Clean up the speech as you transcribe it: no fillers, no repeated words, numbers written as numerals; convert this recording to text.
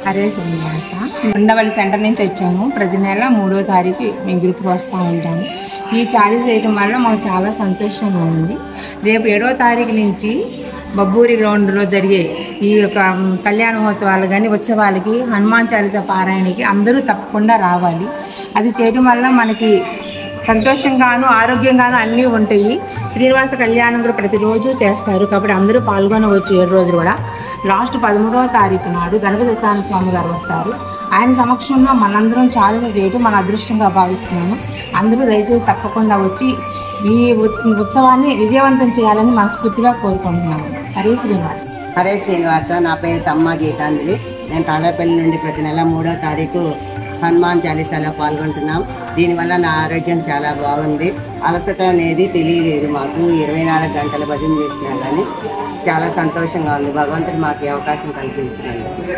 అరే శ్రీనివాస, ఉండవల్లి సెంటర్ నుంచి వచ్చాము. ప్రతి నెల 3వ తారీఖు మేము గ్రూప్కి వస్తూ ఉంటాము. ఈ చాలీస్ చేయడం వల్ల మాకు చాలా సంతోషంగా ఉంది. రేపు 7వ తారీఖు నుంచి బబ్బూరి గ్రౌండ్లో జరిగే ఈ యొక్క కళ్యాణ మహోత్సవాలు కానీ ఉత్సవాలకి హనుమాన్ చాలీసా పారాయణకి అందరూ తప్పకుండా రావాలి. అది చేయడం వల్ల మనకి సంతోషంగాను ఆరోగ్యంగాను అన్నీ ఉంటాయి. శ్రీనివాస కళ్యాణం కూడా ప్రతిరోజు చేస్తారు కాబట్టి అందరూ పాల్గొనవచ్చు. 7 రోజులు కూడా. లాస్ట్ 13వ తారీఖు నాడు గణపతి స్వామి గారు వస్తారు. ఆయన సమక్షంలో మనందరం చాలీసా చేయడం మన అదృష్టంగా భావిస్తున్నాము. అందరూ దయచేసి తప్పకుండా వచ్చి ఈ ఉత్సవాన్ని విజయవంతం చేయాలని మనస్ఫూర్తిగా కోరుకుంటున్నాము. హరే శ్రీనివాస. హరే శ్రీనివాస. నా పేరు తమ్మ గీతాంజలి. నేను తాడేపల్లి నుండి ప్రతి నెల 3వ తారీఖు హనుమాన్ చాలీసాలో పాల్గొంటున్నాం. దీనివల్ల నా ఆరోగ్యం చాలా బాగుంది. అలసట అనేది తెలియలేదు మాకు. 24 గంటల భజన చేసినా కానీ చాలా సంతోషంగా ఉంది. భగవంతుడు మాకు అవకాశం కల్పించినందుకు.